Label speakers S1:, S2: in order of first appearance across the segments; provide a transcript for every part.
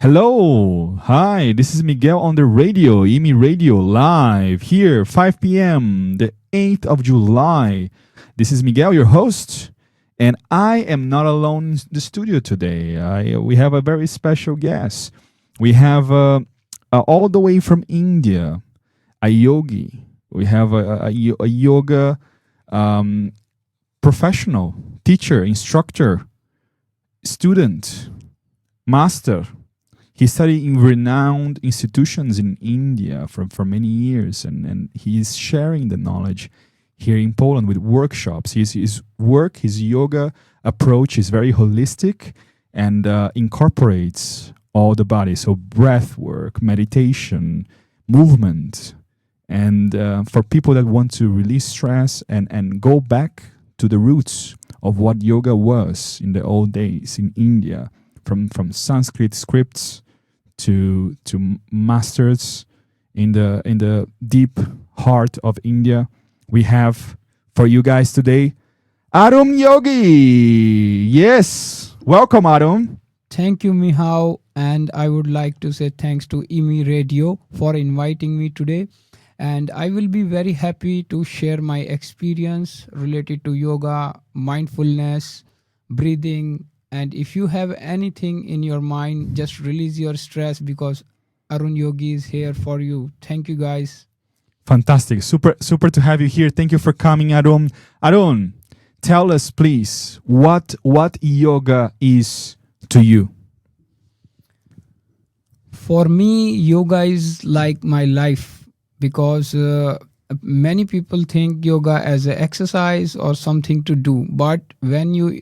S1: Hello, hi, this is Miguel on the radio, IMI Radio, live here, 5 p.m., the 8th of July. This is Miguel, your host, and I am not alone in the studio today. We have a very special guest. We have all the way from India, a yogi. We have a yoga professional, teacher, instructor, student, master. He studied in renowned institutions in India for many years, and he is sharing the knowledge here in Poland with workshops. His work, his yoga approach is very holistic and incorporates all the body. So breath work, meditation, movement, and for people that want to release stress and go back to the roots of what yoga was in the old days in India, from Sanskrit scripts to masters in the deep heart of India. We have for you guys today Arun Yogi. Yes, welcome Arun.
S2: Thank you, Mihao, and I would like to say thanks to IMI Radio for inviting me today. And I will be very happy to share my experience related to yoga, mindfulness, breathing. And if you have anything in your mind, just release your stress because Arun Yogi is here for you. Thank you, guys.
S1: Fantastic. Super to have you here. Thank you for coming, Arun. Arun, tell us, please, what yoga is to you.
S2: For me, yoga is like my life because many people think yoga as an exercise or something to do. But when you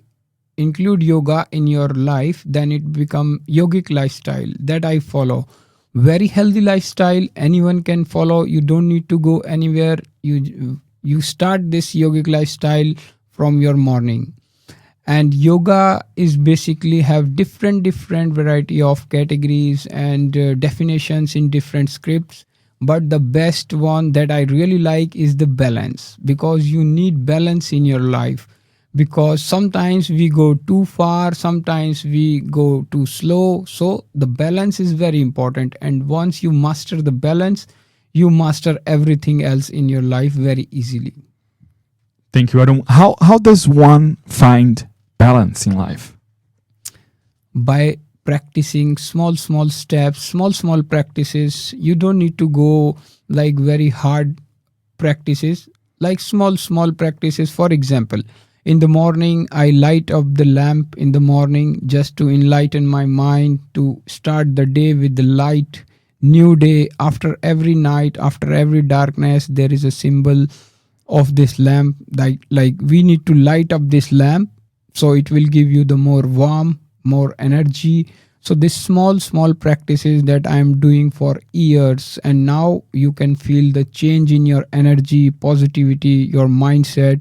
S2: include yoga in your life, then it become yogic lifestyle that I follow. Very healthy lifestyle, anyone can follow. You don't need to go anywhere. You start this yogic lifestyle from your morning. And yoga is basically have different variety of categories and definitions in different scripts. But the best one that I really like is the balance, because you need balance in your life. Because sometimes we go too far, sometimes we go too slow. So the balance is very important. And once you master the balance, you master everything else in your life very easily.
S1: Thank you, Adam. How does one find balance in life?
S2: By practicing small steps, small practices. You don't need to go like very hard practices, like small practices. For example, in the morning, I light up the lamp in the morning just to enlighten my mind, to start the day with the light. New day, after every night, after every darkness, there is a symbol of this lamp. Like we need to light up this lamp, so it will give you the more warmth, more energy. So this small practices that I am doing for years, and now you can feel the change in your energy, positivity, your mindset.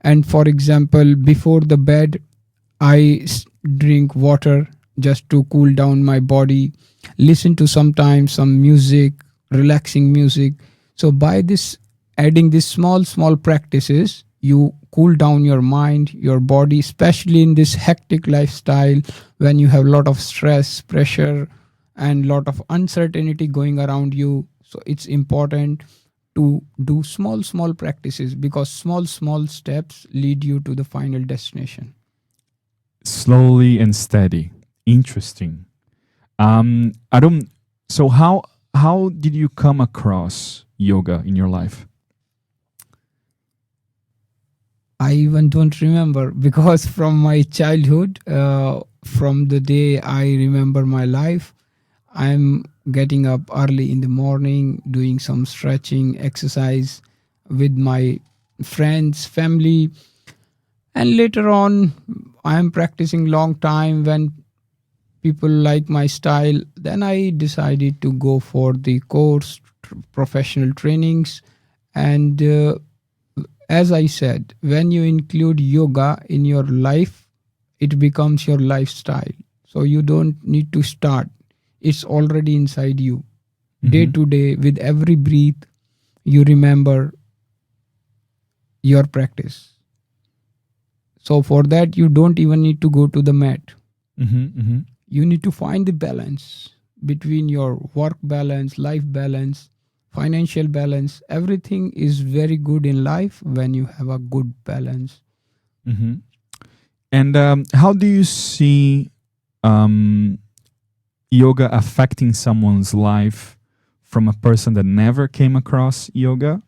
S2: And for example, before the bed, I drink water just to cool down my body, listen to sometimes some music, relaxing music. So by this, adding these small practices, you cool down your mind, your body, especially in this hectic lifestyle when you have a lot of stress, pressure, and a lot of uncertainty going around you. So it's important to do small practices, because small steps lead you to the final destination.
S1: Slowly and steady. Interesting. Adam, so how did you come across yoga in your life?
S2: I even don't remember, because from my childhood, from the day I remember my life, I'm getting up early in the morning, doing some stretching exercise with my friends, family. And later on, I'm practicing long time. When people like my style, then I decided to go for the course, professional trainings. And as I said, when you include yoga in your life, it becomes your lifestyle. So you don't need to start. It's already inside you. Mm-hmm. Day to day, with every breath, you remember your practice. So for that, you don't even need to go to the mat.
S1: Mm-hmm.
S2: You need to find the balance between your work balance, life balance, financial balance. Everything is very good in life when you have a good balance.
S1: Mm-hmm. And how do you see yoga affecting someone's life from a person that never came across yoga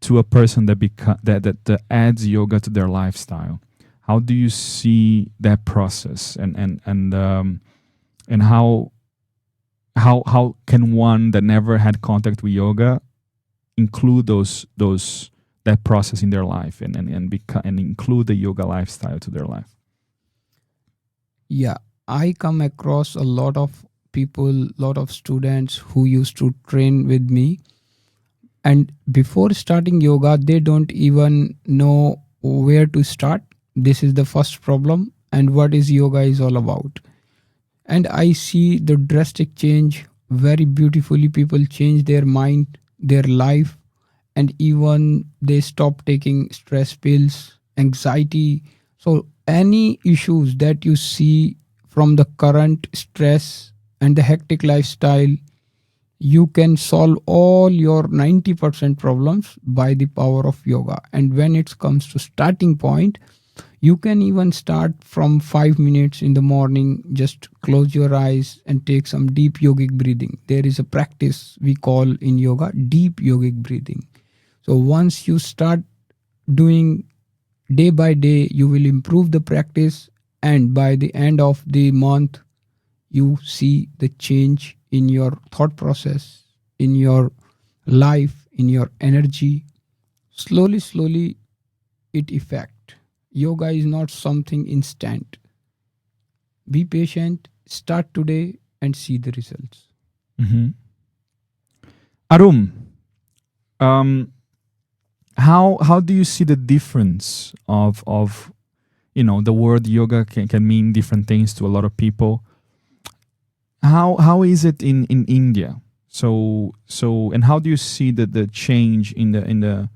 S1: to a person that that adds yoga to their lifestyle? How do you see that process, and how can one that never had contact with yoga include that process in their life and include the yoga lifestyle to their life?
S2: Yeah, I come across a lot of people, lot of students who used to train with me, and before starting yoga they don't even know where to start. This is the first problem, and what is yoga is all about. And I see the drastic change very beautifully. People change their mind, their life, and even they stop taking stress pills, anxiety. So any issues that you see from the current stress and the hectic lifestyle, you can solve all your 90% problems by the power of yoga. And when it comes to starting point, you can even start from 5 minutes in the morning. Just close your eyes and take some deep yogic breathing. There is a practice we call in yoga deep yogic breathing. So once you start doing day by day, you will improve the practice, and by the end of the month, you see the change in your thought process, in your life, in your energy. Slowly, it affects. Yoga is not something instant. Be patient, start today, and see the results.
S1: Mm-hmm. Arum, how do you see the difference of the word yoga can mean different things to a lot of people? How is it in India? So and how do you see the change in the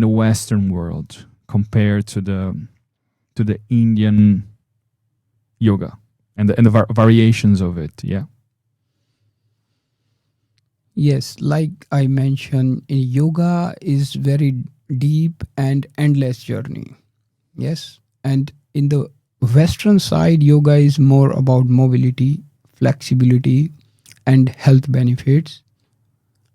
S1: Western world compared to the Indian yoga and the variations of it? Yeah.
S2: Yes, like I mentioned, yoga is very deep and endless journey. Yes, and in the Western side, yoga is more about mobility, flexibility, and health benefits.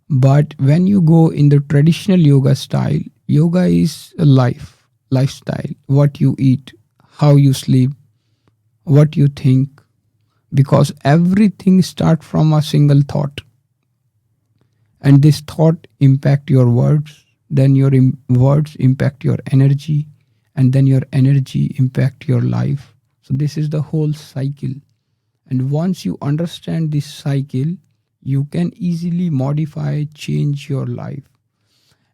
S2: But when you go in the traditional yoga style, yoga is a lifestyle. What you eat, how you sleep, what you think, because everything starts from a single thought. And this thought impact your words, then your words impact your energy, and then your energy impact your life. So this is the whole cycle. And once you understand this cycle, you can easily modify, change your life.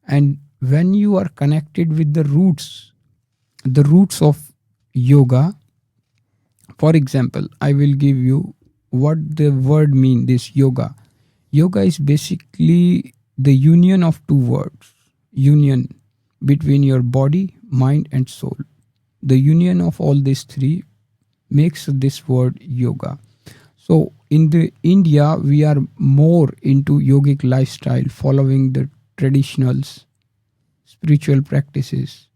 S2: And when you are connected with the roots of yoga, for example, I will give you what the word mean, this yoga. Yoga is basically the union of two words, union between your body, mind, and soul. The union of all these three makes this word yoga. So in the India, we are more into yogic lifestyle, following the traditionals, spiritual practices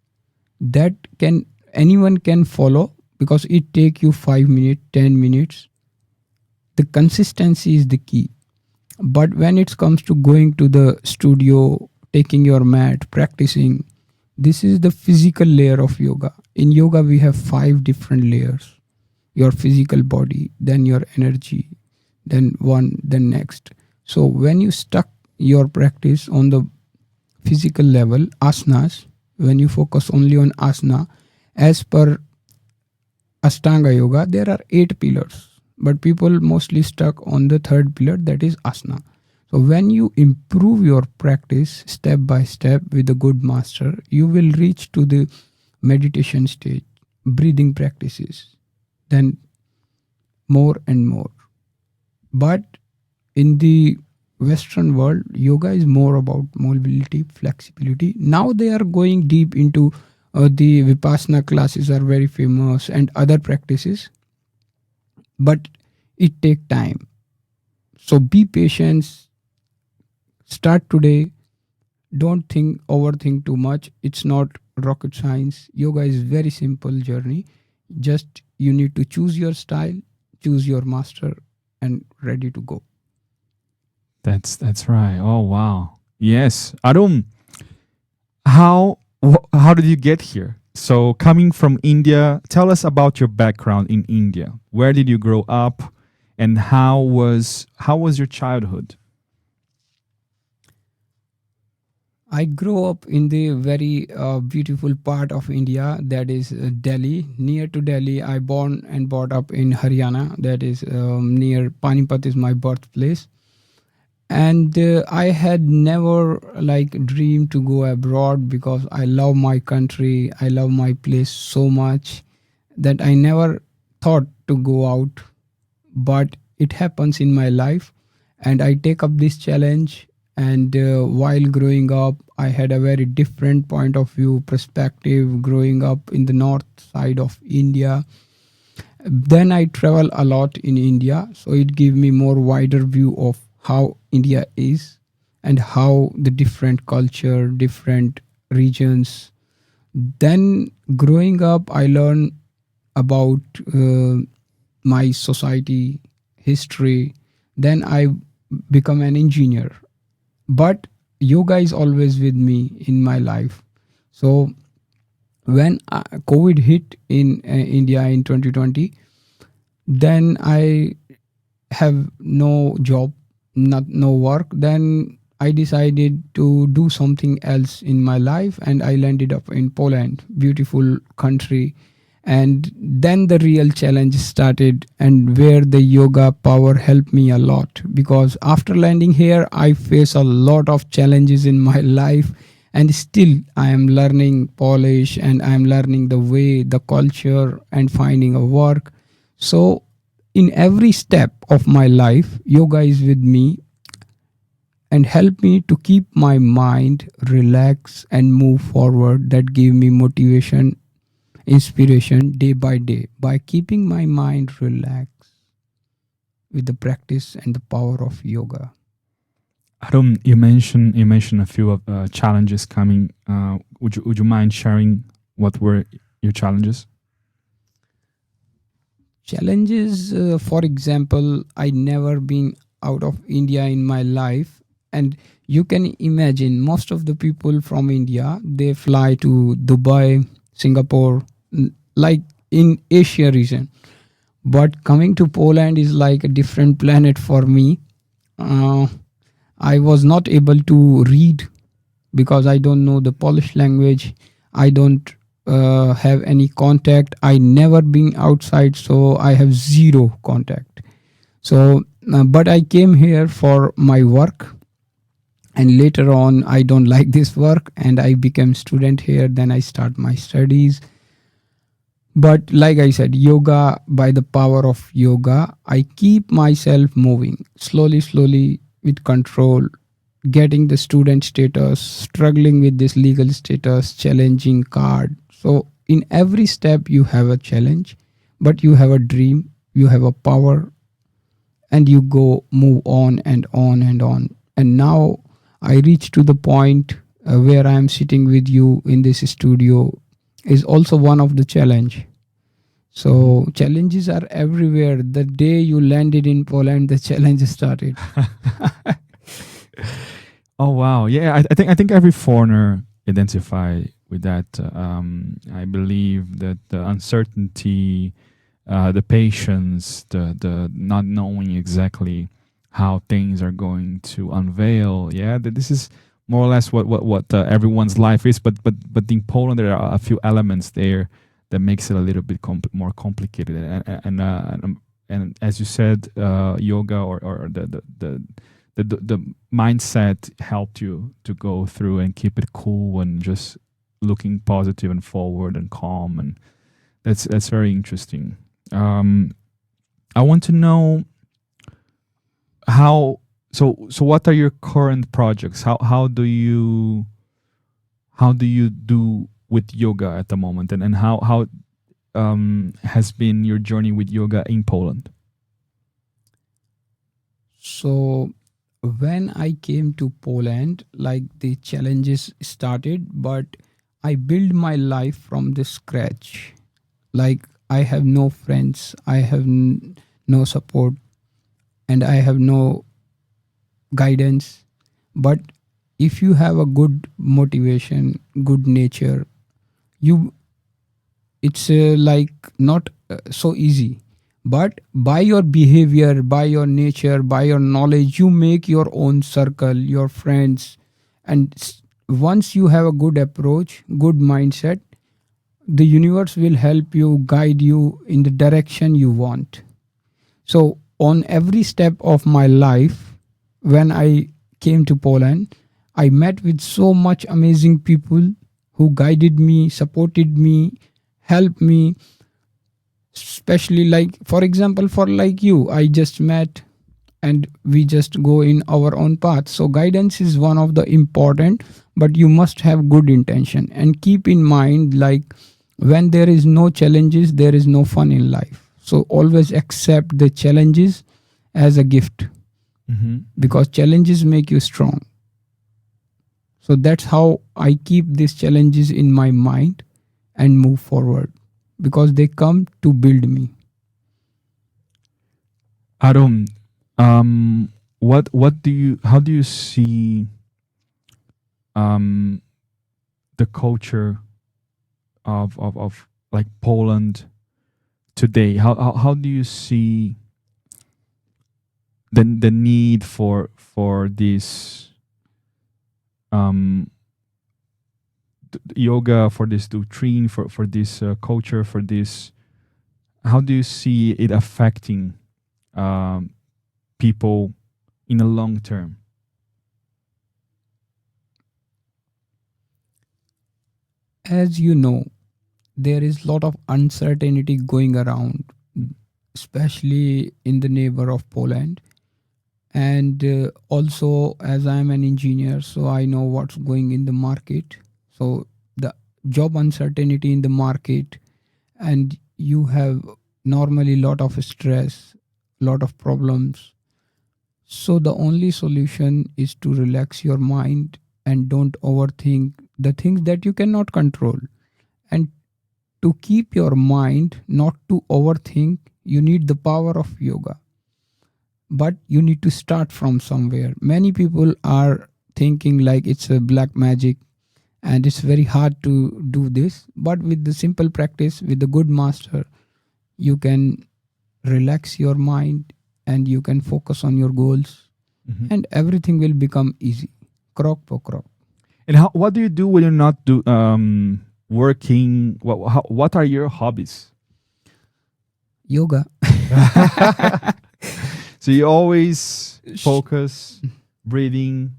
S2: that anyone can follow, because it take you 5 minutes, 10 minutes. The consistency is the key. But when it comes to going to the studio, taking your mat, practicing, this is the physical layer of yoga. In yoga, we have 5 different layers. Your physical body, then your energy, then next. So when you stuck your practice on the physical level, asanas, when you focus only on asana, as per Ashtanga Yoga, there are 8 pillars. But people mostly stuck on the 3rd pillar, that is asana. So when you improve your practice step by step with a good master, you will reach to the meditation stage, breathing practices, then more and more. But in the Western world, yoga is more about mobility, flexibility. Now they are going deep into The Vipassana classes are very famous and other practices, but it takes time. So be patient. Start today. Don't overthink too much. It's not rocket science. Yoga is very simple journey. Just you need to choose your style, choose your master, and ready to go.
S1: That's right. Oh wow. Yes. Arun, how did you get here? So coming from India, tell us about your background in India. Where did you grow up, and how was your childhood?
S2: I grew up in the very beautiful part of India, that is Delhi. Near to Delhi, I born and brought up in Haryana, that is near Panipat is my birthplace. And I had never dreamed to go abroad because I love my country, I love my place so much that I never thought to go out. But it happens in my life, and I take up this challenge. And while growing up, I had a very different point of view, perspective, growing up in the north side of India. Then I travel a lot in India, so it gave me more wider view of how India is and how the different culture, different regions. Then growing up, I learned about my society, history. Then I become an engineer. But yoga is always with me in my life. So when COVID hit in India in 2020, then I have no job, no work. Then I decided to do something else in my life, and I landed up in Poland, beautiful country. And then the real challenge started, and where the yoga power helped me a lot, because after landing here, I face a lot of challenges in my life, and still I am learning Polish, and I am learning the way, the culture, and finding a work. So in every step of my life, yoga is with me and help me to keep my mind relaxed and move forward. That give me motivation, inspiration day by day, by keeping my mind relaxed with the practice and the power of yoga.
S1: Arun, you mentioned a few of challenges coming. Would you mind sharing what were your challenges?
S2: Challenges, for example, I never been out of India in my life, and you can imagine most of the people from India, they fly to Dubai, Singapore, like in Asia region. But coming to Poland is like a different planet for me. I was not able to read because I don't know the Polish language. I don't have any contact. I never been outside, so I have zero contact. So, but I came here for my work, and later on I don't like this work, and I became student here. Then I start my studies. But like I said, yoga, by the power of yoga, I keep myself moving slowly with control, getting the student status, struggling with this legal status, challenging card. So in every step you have a challenge, but you have a dream, you have a power, and you move on and on and on. And now I reach to the point where I am sitting with you in this studio is also one of the challenge. So challenges are everywhere. The day you landed in Poland, the challenge started.
S1: Oh wow, yeah. I think every foreigner identify with that. I believe that the uncertainty, the patience, the not knowing exactly how things are going to unveil. Yeah, that this is more or less what everyone's life is. But in Poland there are a few elements there that makes it a little bit more complicated. And as you said, yoga or the mindset helped you to go through and keep it cool and just looking positive and forward and calm, and that's very interesting. I want to know how. So what are your current projects? How do you do with yoga at the moment, and how has been your journey with yoga in Poland?
S2: So when I came to Poland, like the challenges started, but I built my life from the scratch. Like I have no friends, I have no support, and I have no guidance. But if you have a good motivation, good nature, you it's like not so easy. But by your behavior, by your nature, by your knowledge, you make your own circle, your friends. And once you have a good approach, good mindset, the universe will help you, guide you in the direction you want. So on every step of my life, when I came to Poland, I met with so much amazing people who guided me, supported me, helped me. Especially like, for example, for like you, I just met and we just go in our own path. So guidance is one of the important, but you must have good intention and keep in mind, like when there is no challenges, there is no fun in life. So always accept the challenges as a gift, because challenges make you strong. So that's how I keep these challenges in my mind and move forward, because they come to build me.
S1: Arum, how do you see the culture of like Poland today? How do you see the need for this yoga, for this doctrine, for this culture, for this? How do you see it affecting people in the long term?
S2: As you know, there is a lot of uncertainty going around, especially in the neighbor of Poland. And also, as I am an engineer, so I know what's going in the market. So the job uncertainty in the market, and you have normally a lot of stress, lot of problems. So the only solution is to relax your mind and don't overthink the things that you cannot control. And to keep your mind not to overthink, you need the power of yoga. But you need to start from somewhere. Many people are thinking like it's a black magic and it's very hard to do this. But with the simple practice, with the good master, you can relax your mind and you can focus on your goals, and everything will become easy. Krok po krok.
S1: And what do you do when you're not working? What are your hobbies?
S2: Yoga.
S1: So you always focus, breathing,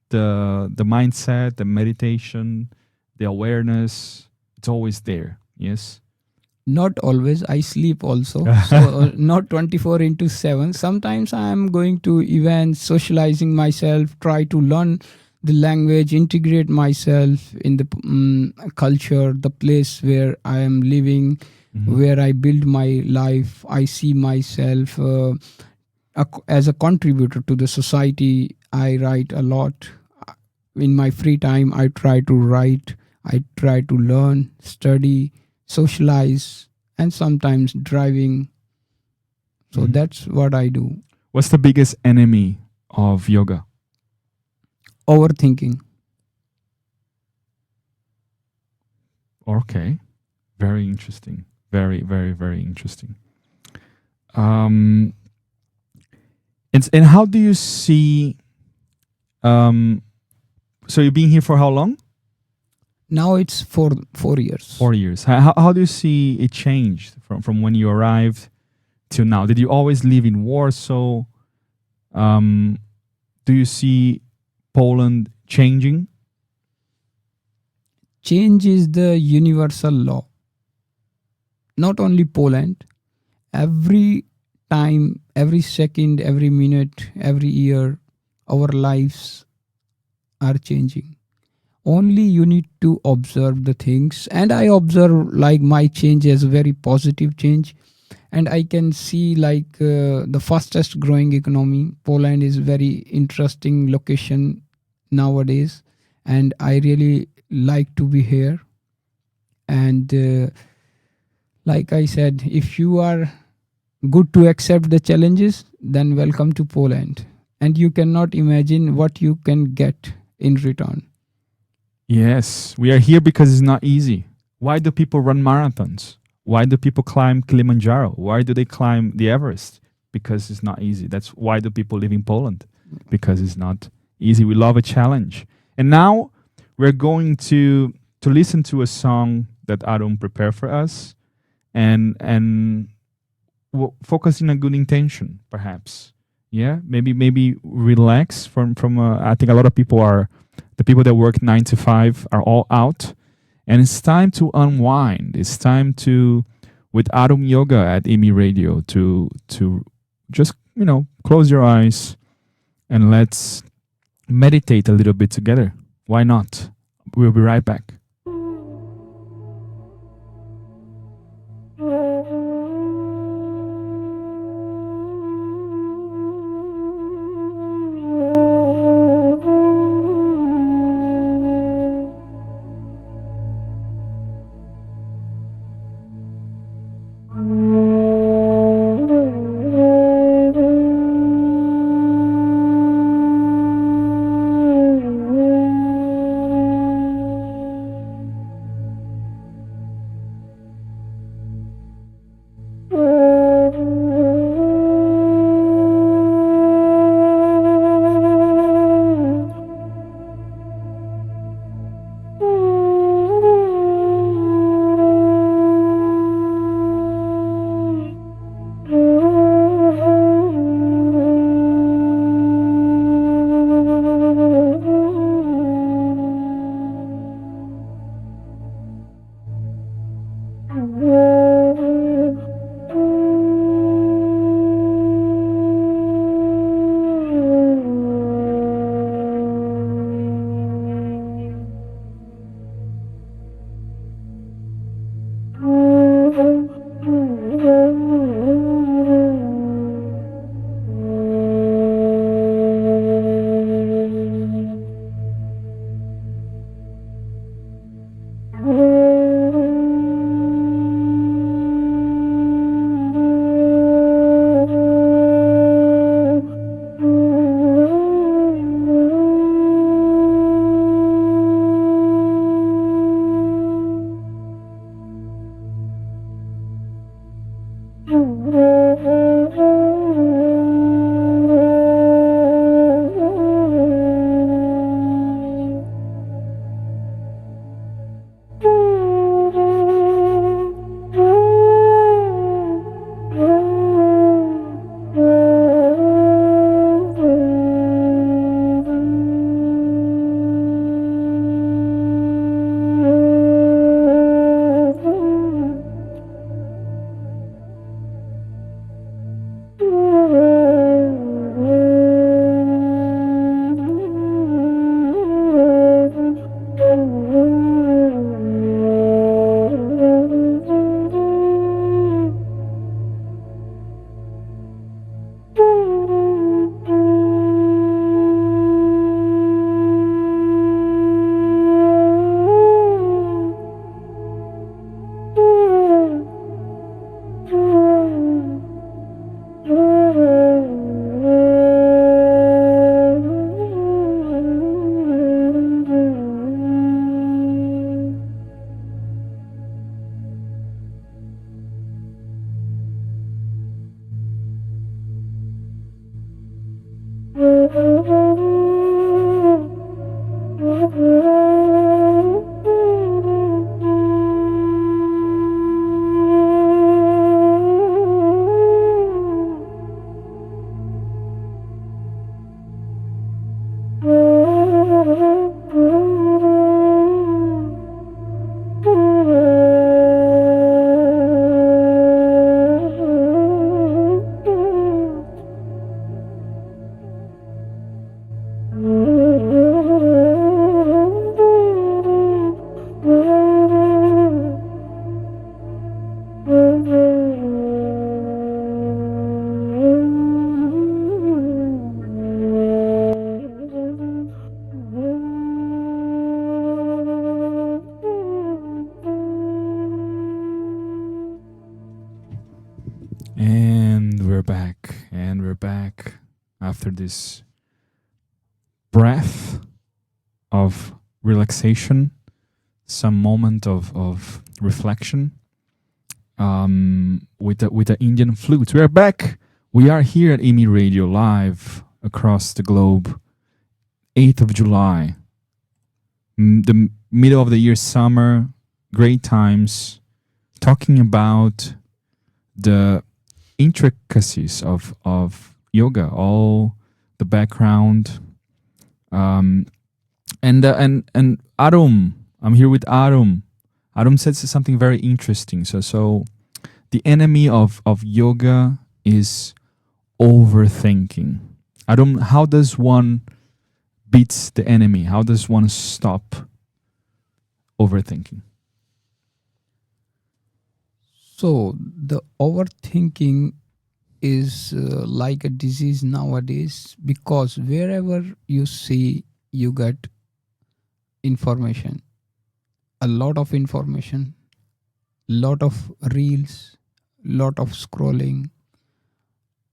S1: the mindset, the meditation, the awareness. It's always there. Yes.
S2: Not always. I sleep also. So not 24/7. Sometimes I am going to events, socializing myself, try to learn the language, integrate myself in the culture, the place where I am living, where I build my life. I see myself as a contributor to the society. I write a lot. In my free time, I try to write. I try to learn, study, socialize, and sometimes driving. So that's what I do.
S1: What's the biggest enemy of yoga?
S2: Overthinking.
S1: Okay. Very interesting. Very, very, very interesting. And how do you see, so you've been here for how long?
S2: Now it's 4 years.
S1: 4 years. How do you see it changed from when you arrived till now? Did you always live in Warsaw? Do you see Poland changing?
S2: Change is the universal law. Not only Poland, every time, every second, every minute, every year, our lives are changing. only you need to observe the things. And I observe like my change as a very positive change. And I can see like the fastest growing economy. Poland is very interesting location nowadays, and I really like to be here. And like I said, if you are good to accept the challenges, then welcome to Poland. And you cannot imagine what you can get in return.
S1: Yes, we are here because it's not easy. Why do people run marathons? Why do people climb Kilimanjaro? Why do they climb the Everest? Because it's not easy. That's why do people live in Poland? Because it's not easy. We love a challenge. And now we're going to listen to a song that Adam prepared for us, and focus in a good intention, perhaps. Yeah, maybe relax from. I think a lot of people are the people that work 9 to 5 are all out. And it's time to unwind. It's time to, with Adam Yoga at IMI Radio, to just, close your eyes and let's meditate a little bit together. Why not? We'll be right back. And we're back. And we're back after this breath of relaxation, some moment of reflection with the Indian flutes. We are back. We are here at IMI Radio live across the globe. 8th of July. The middle of the year, summer, great times, talking about the intricacies of yoga, all the background, and Arum. I'm here with Arum. Arum says something very interesting. So the enemy of yoga is overthinking. Arum, how does one beat the enemy? How does one stop overthinking?
S2: So the overthinking is like a disease nowadays, because wherever you see, you get information, a lot of information, lot of reels, lot of scrolling,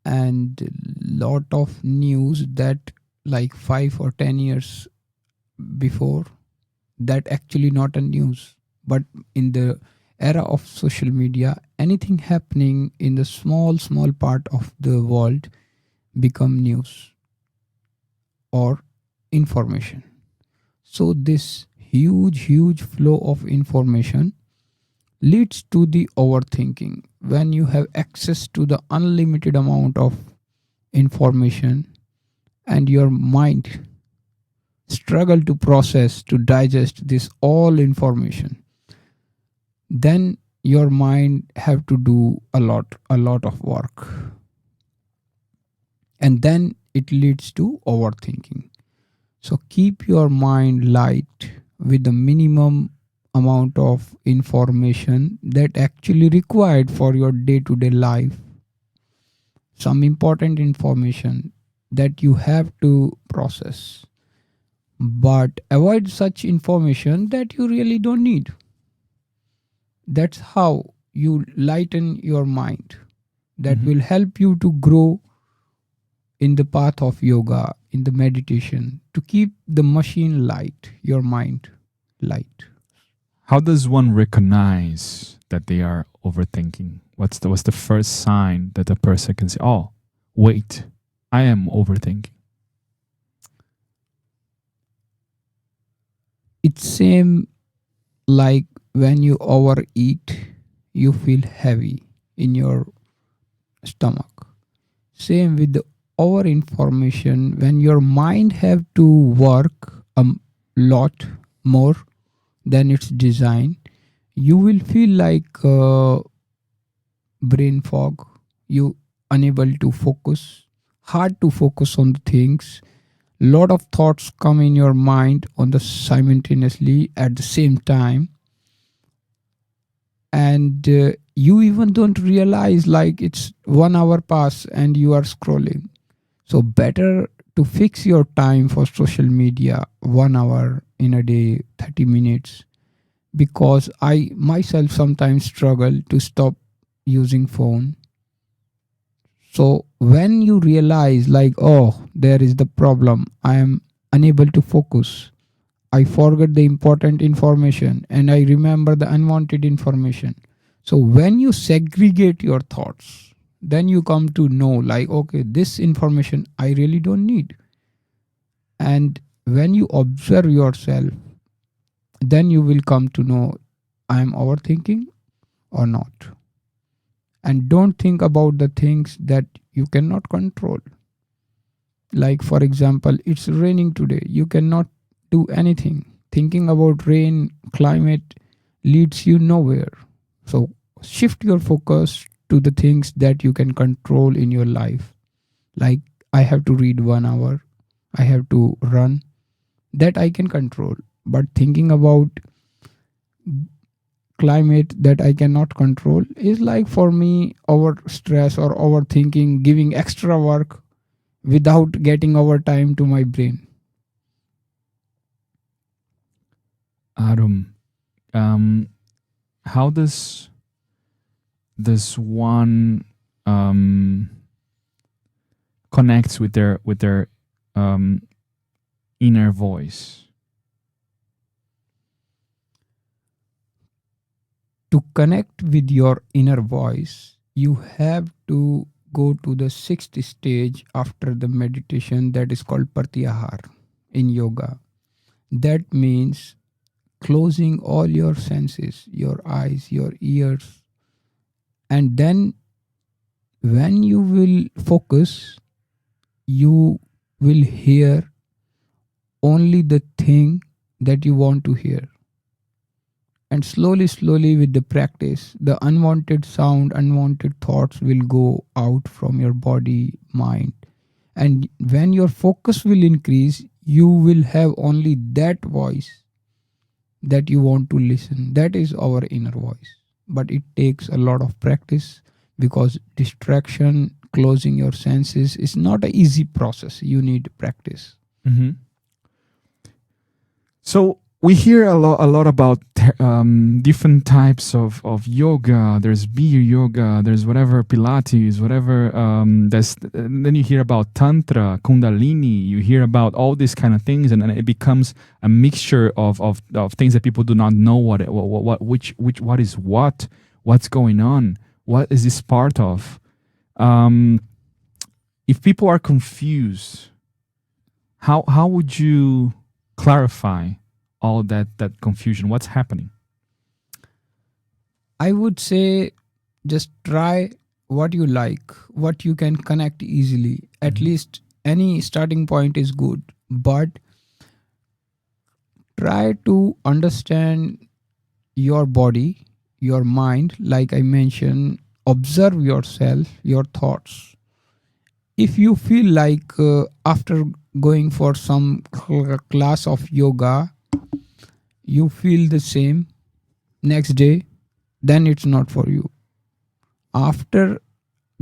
S2: and lot of news that like 5 or 10 years before, that actually not a news. But in the era of social media, anything happening in the small part of the world become news or information. So this huge flow of information leads to the overthinking. When you have access to the unlimited amount of information and your mind struggle to process, to digest this all information, then your mind have to do a lot of work, and then it leads to overthinking. So keep your mind light with the minimum amount of information that actually required for your day-to-day life. Some important information that you have to process, but avoid such information that you really don't need. That's how you lighten your mind. That will help you to grow in the path of yoga, in the meditation, to keep the machine light, your mind light.
S1: How does one recognize that they are overthinking? What's the first sign that a person can say, oh, wait, I am overthinking?
S2: It's same like when you overeat, you feel heavy in your stomach. Same with the over information. When your mind have to work a lot more than its design, you will feel like brain fog. You unable to focus, hard to focus on the things. Lot of thoughts come in your mind on the simultaneously at the same time, and you even don't realize like it's 1 hour pass and you are scrolling. So better to fix your time for social media 1 hour in a day, 30 minutes, because I myself sometimes struggle to stop using phone. So when you realize like, oh, there is the problem, I am unable to focus, I forget the important information and I remember the unwanted information. So when you segregate your thoughts, then you come to know like, okay, this information I really don't need. And when you observe yourself, then you will come to know I am overthinking or not. And don't think about the things that you cannot control. Like for example, it's raining today. You cannot do anything. Thinking about rain, climate leads you nowhere. So shift your focus to the things that you can control in your life. Like I have to read 1 hour. I have to run. That I can control. But thinking about climate that I cannot control is like for me over stress or overthinking, giving extra work without getting overtime to my brain.
S1: Arum, how does one connects with their inner voice?
S2: To connect with your inner voice, you have to go to the sixth stage after the meditation, that is called pratyahar in yoga. That means closing all your senses, your eyes, your ears, and then when you will focus, you will hear only the thing that you want to hear. And slowly, slowly with the practice, the unwanted sound, unwanted thoughts will go out from your body, mind. And when your focus will increase, you will have only that voice that you want to listen. That is our inner voice. But it takes a lot of practice, because distraction, closing your senses is not an easy process. You need practice.
S1: Mm-hmm. So we hear a lot about different types of yoga. There's beer yoga, there's whatever Pilates, whatever. Then you hear about Tantra, Kundalini. You hear about all these kind of things, and it becomes a mixture of things that people do not know what is what's going on, what is this part of. If people are confused, how would you clarify all that confusion? What's happening?
S2: I would say just try what you like, what you can connect easily. At least any starting point is good, but try to understand your body, your mind. Like I mentioned, observe yourself, your thoughts. If you feel like after going for some class of yoga, you feel the same next day, then it's not for you. After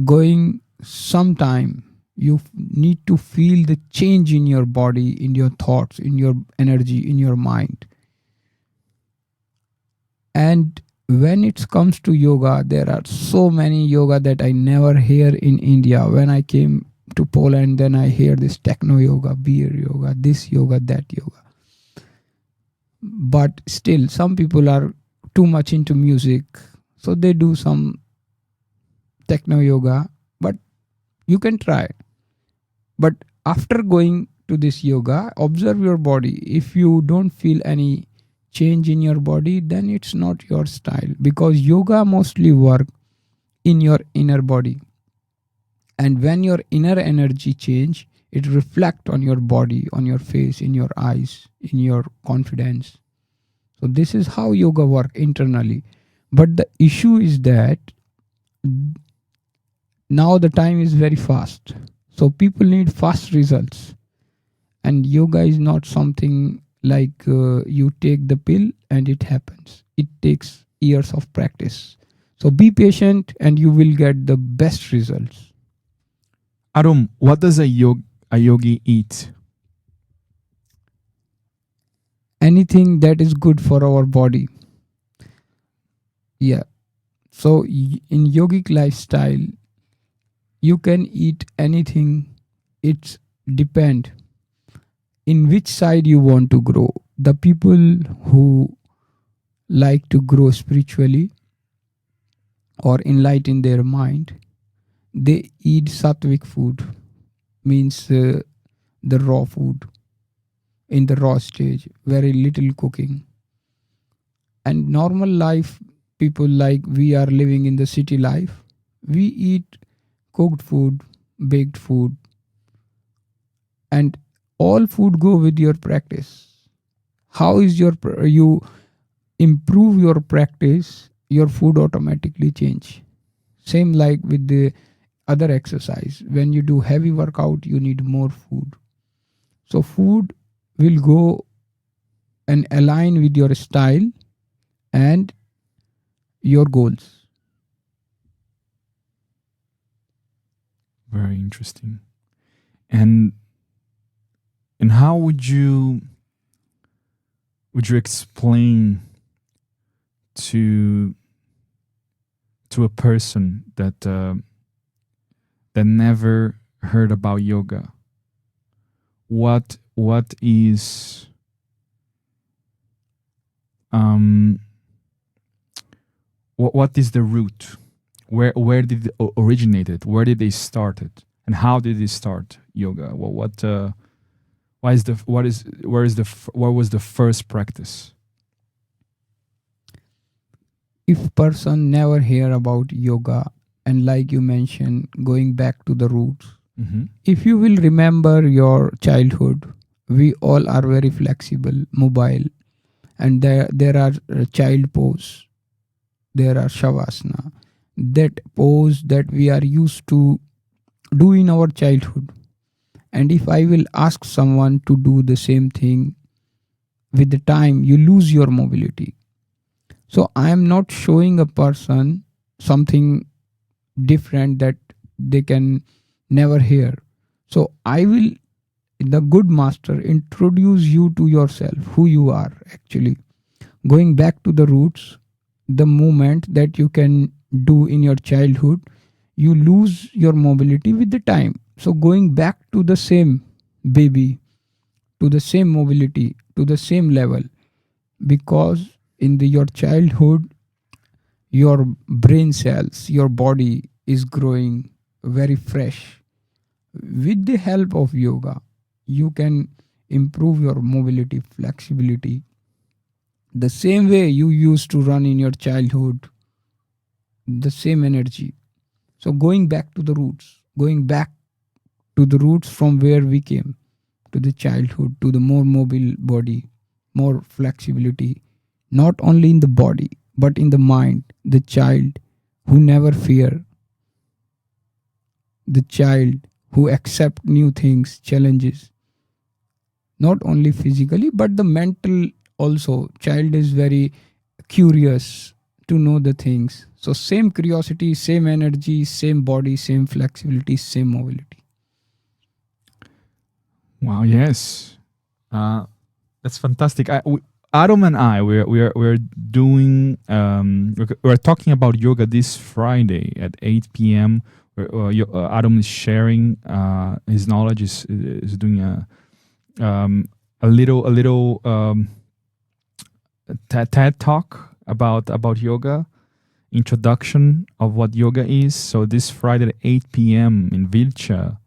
S2: going some time, you need to feel the change in your body, in your thoughts, in your energy, in your mind. And when it comes to yoga, there are so many yoga that I never hear in India. When I came to Poland, then I hear this techno yoga, beer yoga, this yoga, that yoga. But still, some people are too much into music, so they do some techno yoga, but you can try. But after going to this yoga, observe your body. If you don't feel any change in your body, then it's not your style, because yoga mostly work in your inner body. And when your inner energy change, it reflects on your body, on your face, in your eyes, in your confidence. So this is how yoga work internally. But the issue is that now the time is very fast. So people need fast results. And yoga is not something like you take the pill and it happens. It takes years of practice. So be patient and you will get the best results.
S1: Arum, what does a yogi eat?
S2: Anything that is good for our body. Yeah. So in yogic lifestyle, you can eat anything. It depends in which side you want to grow. The people who like to grow spiritually or enlighten their mind, they eat sattvic food, means the raw food in the raw stage, very little cooking. And normal life, people like we are living in the city life, we eat cooked food, baked food, and all food go with your practice. How is you improve your practice, your food automatically change. Same like with the other exercise. When you do heavy workout, you need more food. So food will go and align with your style and your goals.
S1: Very interesting. And how would you explain to a person that that never heard about yoga, what is what is the root? Where did it originated? Where did they start it? And how did they start yoga? What was the first practice?
S2: If person never hear about yoga, and like you mentioned, going back to the roots, if you will remember your childhood, we all are very flexible, mobile, and there are child pose, there are shavasana, that pose that we are used to do in our childhood. And if I will ask someone to do the same thing, with the time you lose your mobility. So I am not showing a person something different that they can never hear. So I will, the good master, introduce you to yourself, who you are actually. Going back to the roots, the movement that you can do in your childhood, you lose your mobility with the time. So going back to the same baby, to the same mobility, to the same level, because in your childhood, your brain cells, your body is growing very fresh. With the help of yoga, you can improve your mobility, flexibility. The same way you used to run in your childhood, the same energy. So going back to the roots, going back to the roots from where we came, to the childhood, to the more mobile body, more flexibility, not only in the body, but in the mind. The child who never fear, the child who accept new things, challenges, not only physically, but the mental also. Child is very curious to know the things. So same curiosity, same energy, same body, same flexibility, same mobility.
S1: Wow, yes. That's fantastic. Adam and I, we're doing, we're talking about yoga this Friday at 8 p.m. Adam is sharing his knowledge, is doing a little TED talk about yoga, introduction of what yoga is. So this Friday at 8 p.m. in Vilcha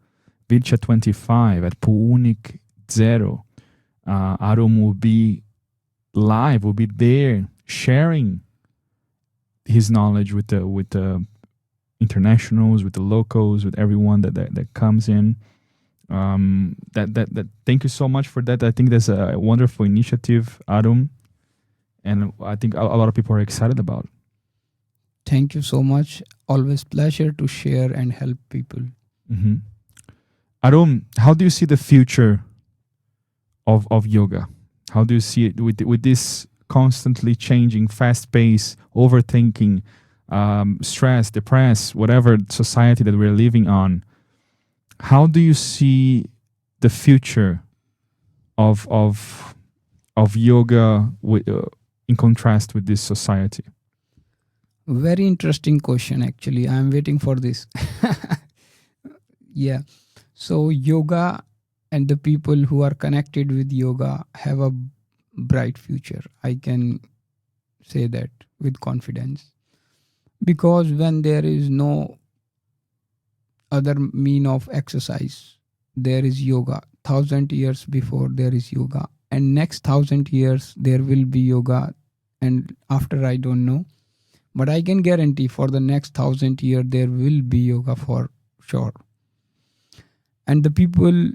S1: 25 at Puunik Zero, Adam will be live, will be there sharing his knowledge with the internationals, with the locals, with everyone that comes in. That thank you so much for that. I think that's a wonderful initiative, Adam, and I think a lot of people are excited about it.
S2: Thank you so much. Always pleasure to share and help people.
S1: Mm-hmm. Adam, how do you see the future of yoga? How do you see it with this constantly changing, fast pace, overthinking, stress, depressed, whatever society that we're living on? How do you see the future of yoga in contrast with this society?
S2: Very interesting question, actually. I'm waiting for this. Yeah. So yoga and the people who are connected with yoga have a bright future. I can say that with confidence. Because when there is no other mean of exercise, there is yoga. 1,000 years before there is yoga. And next 1,000 years there will be yoga. And after, I don't know. But I can guarantee for the next 1,000 years there will be yoga for sure. And the people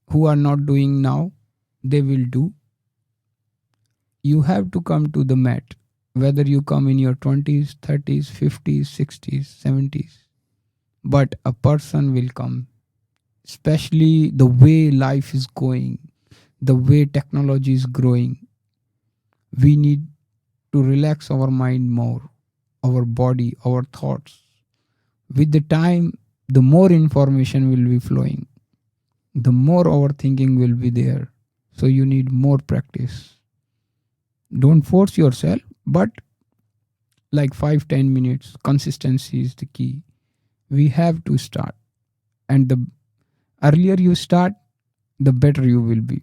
S2: who are not doing now, they will do. You have to come to the mat, whether you come in your 20s, 30s, 50s, 60s, 70s. But a person will come, especially the way life is going, the way technology is growing. We need to relax our mind more, our body, our thoughts. With the time, the more information will be flowing, the more overthinking will be there. So you need more practice. Don't force yourself, but like 5-10 minutes, consistency is the key. We have to start. And the earlier you start, the better you will be.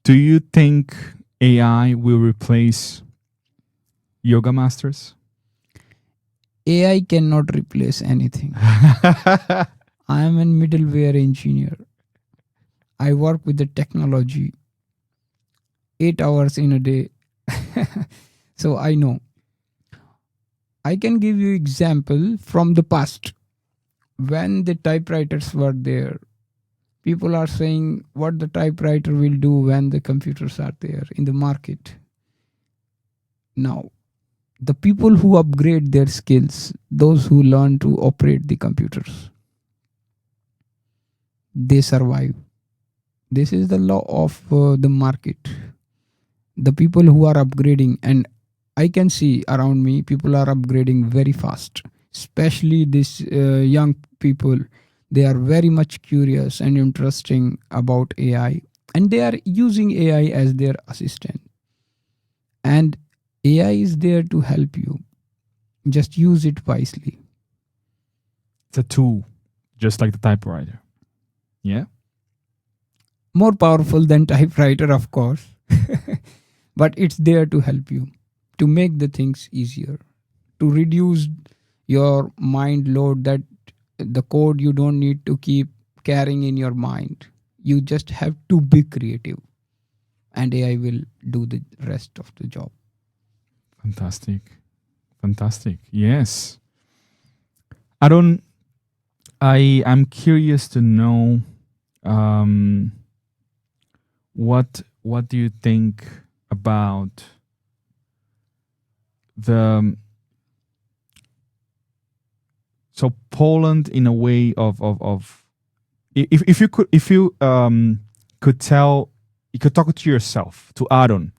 S1: Do you think AI will replace yoga masters?
S2: AI cannot replace anything. I am a middleware engineer. I work with the technology 8 hours in a day. So I know. I can give you example from the past. When the typewriters were there, people are saying what the typewriter will do when the computers are there in the market. Now, the people who upgrade their skills, those who learn to operate the computers, they survive. This is the law of the market. The people who are upgrading, and I can see around me, people are upgrading very fast, especially these young people. They are very much curious and interesting about AI, and they are using AI as their assistant. And AI is there to help you. Just use it wisely.
S1: It's a tool, just like the typewriter. Yeah?
S2: More powerful than typewriter, of course. But it's there to help you, to make the things easier, to reduce your mind load, that the code you don't need to keep carrying in your mind. You just have to be creative, and AI will do the rest of the job.
S1: Fantastic. Fantastic. Yes. I'm curious to know what do you think about so Poland, in a way of if you could talk to yourself, to Aaron,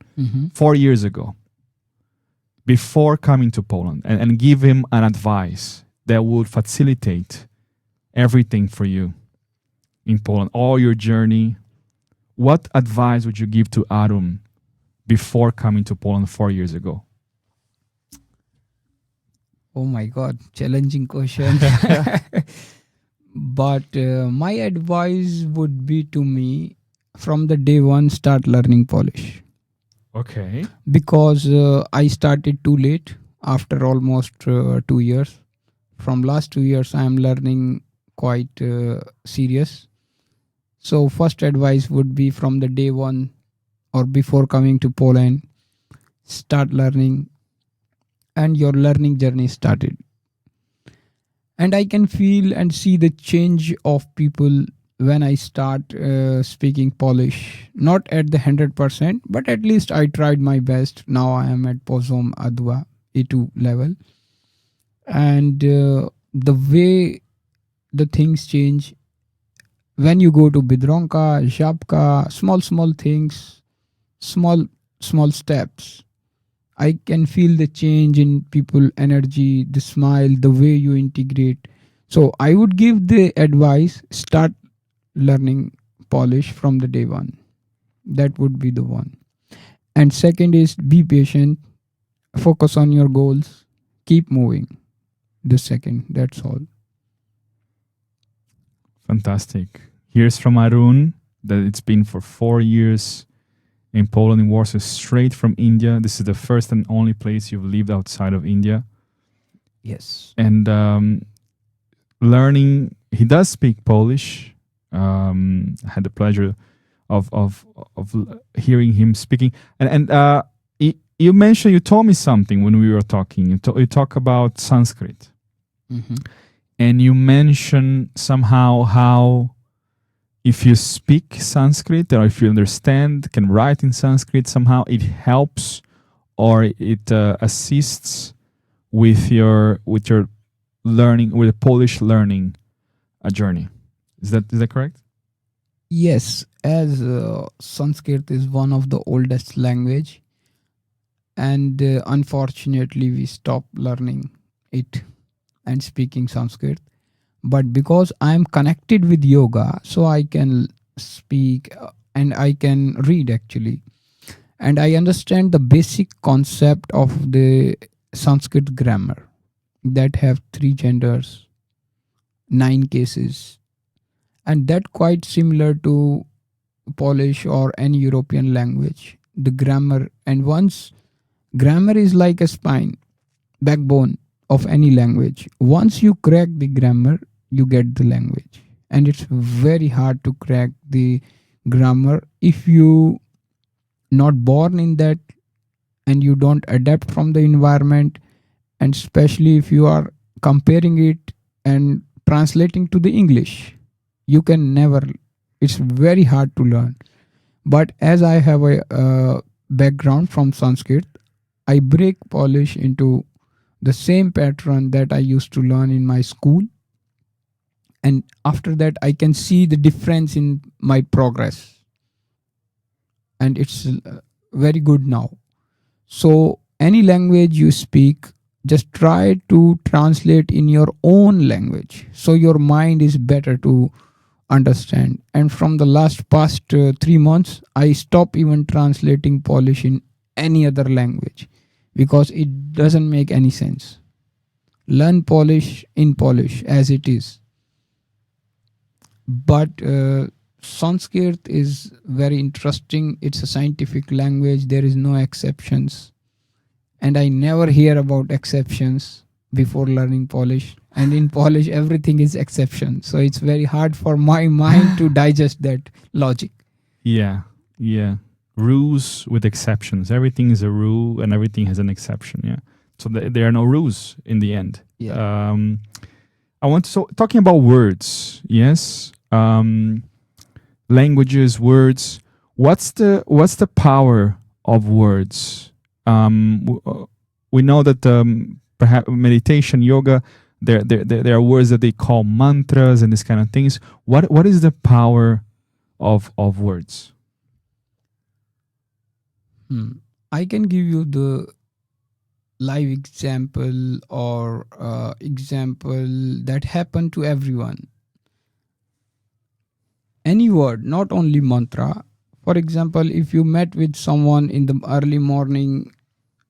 S1: 4 years ago, before coming to Poland, and give him an advice that would facilitate everything for you in Poland, all your journey, what advice would you give to Aaron before coming to Poland 4 years ago?
S2: Oh my God, challenging question. But my advice would be to me, from the day one, start learning Polish.
S1: Okay.
S2: Because I started too late, after almost 2 years. From last 2 years, I am learning quite serious. So first advice would be, from the day one or before coming to Poland, start learning, and your learning journey started. And I can feel and see the change of people when I start speaking Polish. Not at the 100%, but at least I tried my best. Now I am at Poziom A2, A2 level. And the way the things change, when you go to Biedronka, Żabka, small things, small steps, I can feel the change in people energy, the smile, the way you integrate. So I would give the advice, start learning Polish from the day one. That would be the one. And second is, be patient, focus on your goals, keep moving. The second, that's all.
S1: Fantastic. Here's from Arun that it's been for 4 years in Poland, in Warsaw, straight from India. This is the first and only place you've lived outside of India.
S2: Yes.
S1: And learning, he does speak Polish. I had the pleasure of hearing him speaking. And you mentioned, you told me something when we were talking. You talk about Sanskrit.
S2: Mm-hmm.
S1: And you mentioned somehow how if you speak Sanskrit, or if you understand, can write in Sanskrit, somehow it helps, or it assists with your learning, with the Polish learning journey. Is that correct?
S2: Yes, as Sanskrit is one of the oldest language, and unfortunately we stopped learning it and speaking Sanskrit. But because I am connected with yoga, so I can speak and I can read actually. And I understand the basic concept of the Sanskrit grammar that have 3 genders. 9 cases. And that quite similar to Polish or any European language. The grammar, and once grammar is like a spine, backbone of any language. Once you crack the grammar, you get the language. And it's very hard to crack the grammar if you not born in that and you don't adapt from the environment, and especially if you are comparing it and translating to the English. You can never, it's very hard to learn. But as I have a background from Sanskrit, I break Polish into the same pattern that I used to learn in my school. And after that, I can see the difference in my progress. And it's very good now. So any language you speak, just try to translate in your own language. So your mind is better to understand. And from the past 3 months, I stop even translating Polish in any other language because it doesn't make any sense. Learn Polish in Polish as it is. But Sanskrit is very interesting. It's a scientific language. There is no exceptions. And I never hear about exceptions before learning Polish. And in Polish, everything is exception. So it's very hard for my mind to digest that logic.
S1: Yeah. Rules with exceptions. Everything is a rule and everything has an exception. Yeah. So there are no rules in the end.
S2: Yeah.
S1: I want to, talking about words. Yes. Languages, words. What's the power of words? We know that perhaps meditation, yoga, there are words that they call mantras and this kind of things. What is the power of words?
S2: I can give you the live example or example that happened to everyone. Any word, not only mantra. For example, if you met with someone in the early morning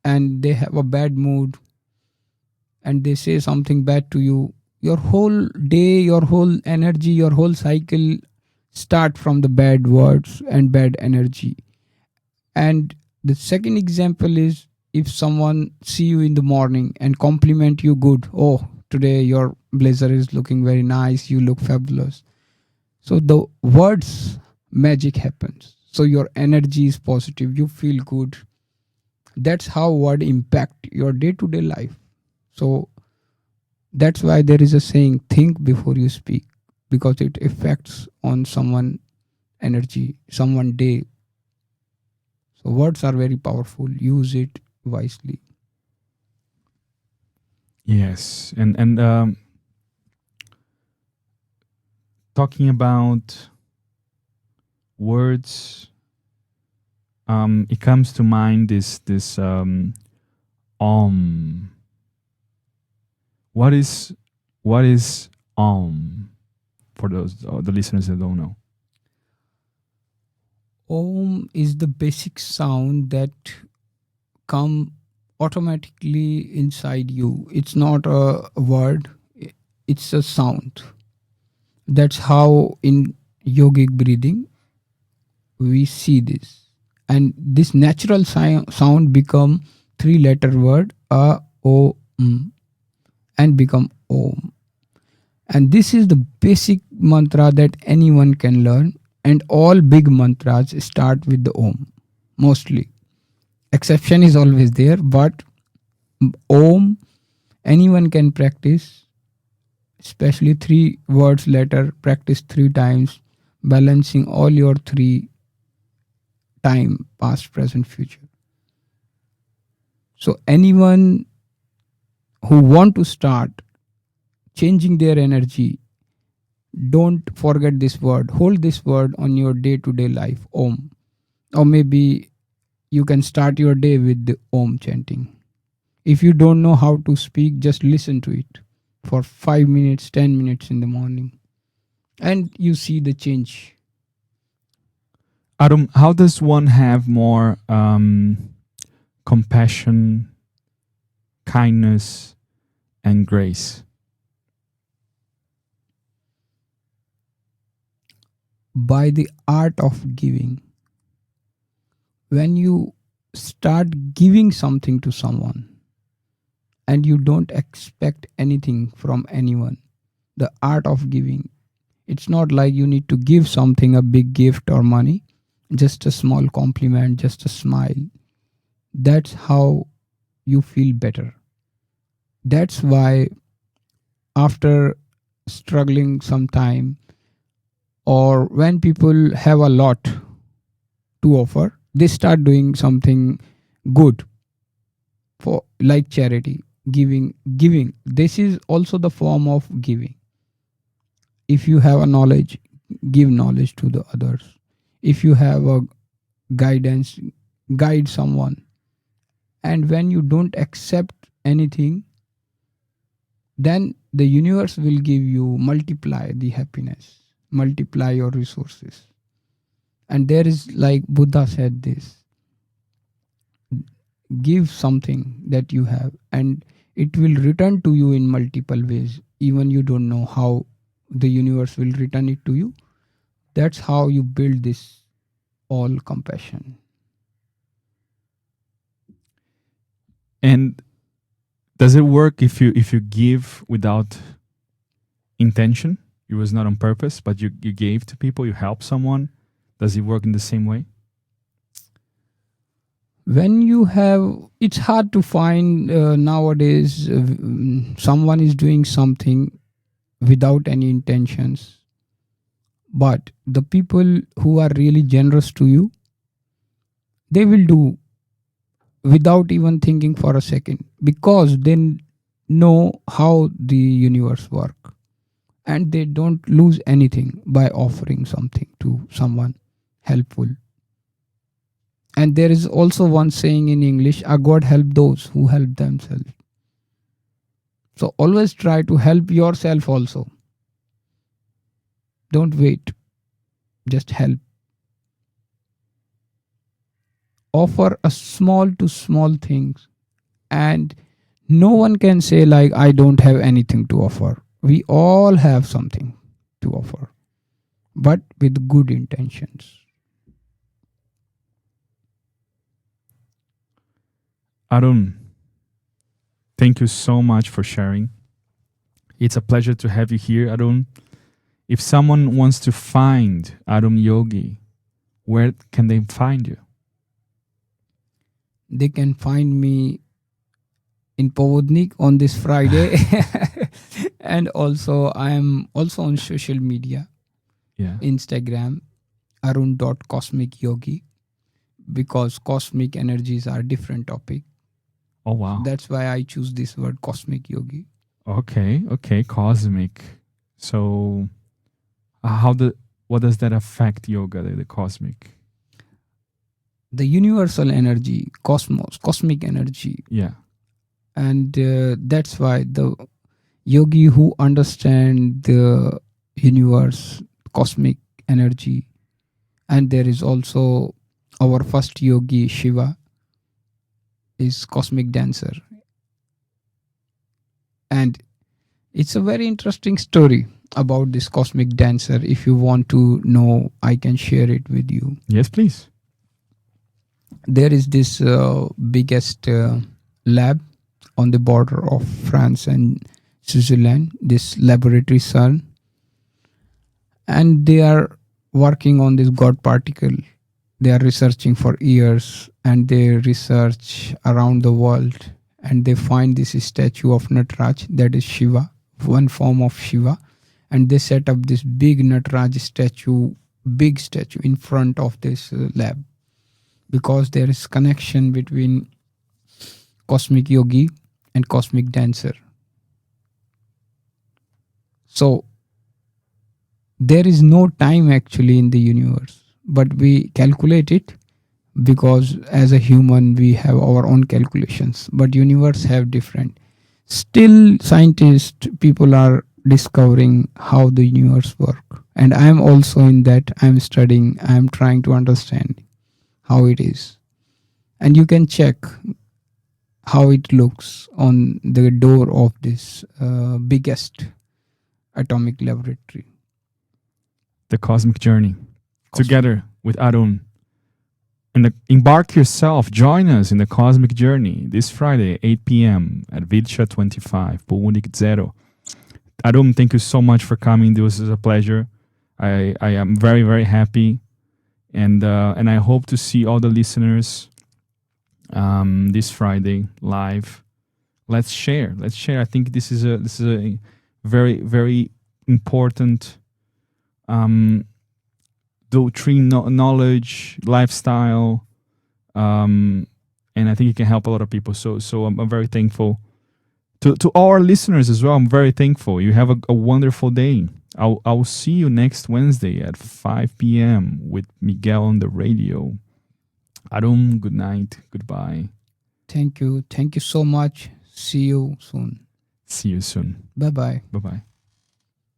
S2: and they have a bad mood and they say something bad to you, your whole day, your whole energy, your whole cycle start from the bad words and bad energy. And the second example is if someone see you in the morning and compliment you good. Oh, today your blazer is looking very nice. You look fabulous. So the words magic happens. So your energy is positive. You feel good. That's how word impact your day-to-day life. So that's why there is a saying, think before you speak, because it affects on someone energy, someone day. So words are very powerful. Use it wisely.
S1: Yes. And talking about words, it comes to mind this What is for those the listeners that don't know?
S2: Om is the basic sound that come automatically inside you. It's not a word, it's a sound. That's how in yogic breathing we see this. And this natural sound become 3-letter word a, o, m, and become om. And this is the basic mantra that anyone can learn. And all big mantras start with the om, mostly. Exception is always there, but om, anyone can practice, especially 3 words letter, practice 3 times, balancing all your 3 time, past, present, future. So anyone who want to start changing their energy, don't forget this word. Hold this word on your day-to-day life, om. Or maybe you can start your day with the om chanting. If you don't know how to speak, just listen to it for 5 minutes, 10 minutes in the morning. And you see the change.
S1: Adam, how does one have more compassion, kindness, and grace?
S2: by the art of giving. When you start giving something to someone and you don't expect anything from anyone, the art of giving, it's not like you need to give something, a big gift or money, just a small compliment, just a smile. That's how you feel better. That's why after struggling some time, or when people have a lot to offer, they start doing something good for, like charity, giving. This is also the form of giving. If you have a knowledge, give knowledge to the others. If you have a guidance, guide someone. And when you don't accept anything, then the universe will give you, multiply the happiness, multiply your resources. And there is, like Buddha said this, give something that you have and it will return to you in multiple ways. Even you don't know how the universe will return it to you. That's how you build this all compassion.
S1: And does it work if you give without intention? It was not on purpose, but you gave to people, you help someone. Does it work in the same way?
S2: When you have, it's hard to find nowadays someone is doing something without any intentions. But the people who are really generous to you, they will do without even thinking for a second, because they know how the universe works. And they don't lose anything by offering something to someone helpful. And there is also one saying in English, a God help those who help themselves. So always try to help yourself also. Don't wait. Just help. Offer a small to small things. And no one can say like, I don't have anything to offer. We all have something to offer, but with good intentions.
S1: Arun, thank you so much for sharing. It's a pleasure to have you here, Arun. If someone wants to find Arun Yogi, where can they find you?
S2: They can find me in Povodnik on this Friday. And also I am also on social media.
S1: Yeah.
S2: Instagram, arun.cosmicyogi, because cosmic energies are different topic.
S1: Oh, wow.
S2: That's why I choose this word, cosmic yogi.
S1: Okay, cosmic. So what does that affect yoga, the cosmic?
S2: The universal energy, cosmos, cosmic energy.
S1: Yeah.
S2: And that's why the yogi who understand the universe, cosmic energy, and there is also our first yogi, Shiva, is cosmic dancer. And it's a very interesting story about this cosmic dancer. If you want to know, I can share it with you.
S1: Yes, please.
S2: There is this biggest lab on the border of France and Switzerland, this laboratory CERN, and they are working on this God particle. They are researching for years, and they research around the world, and they find this statue of Nataraj, that is Shiva, one form of Shiva, and they set up this big Nataraj statue, big statue in front of this lab, because there is connection between cosmic yogi and cosmic dancer. So there is no time actually in the universe, but we calculate it because as a human we have our own calculations, but universe have different. Still scientists, people are discovering how the universe work, and I am also in that. I am studying, I am trying to understand how it is, and you can check how it looks on the door of this biggest atomic laboratory.
S1: the cosmic journey together with Arun. And embark yourself, join us in the cosmic journey this Friday, 8 p.m. at Vilcha 25, Puunik Zero. Arun, thank you so much for coming. This was a pleasure. I am very, very happy. And I hope to see all the listeners this Friday live. Let's share. I think this is a very, very important doctrine, knowledge, lifestyle, and I think it can help a lot of people. So I'm very thankful to all our listeners as well. I'm very thankful. You have a wonderful day. I'll see you next Wednesday at 5 p.m. with Miguel on the radio. Arun, good night. Goodbye.
S2: Thank you so much. See you soon.
S1: See you soon.
S2: Bye-bye.
S1: Bye-bye.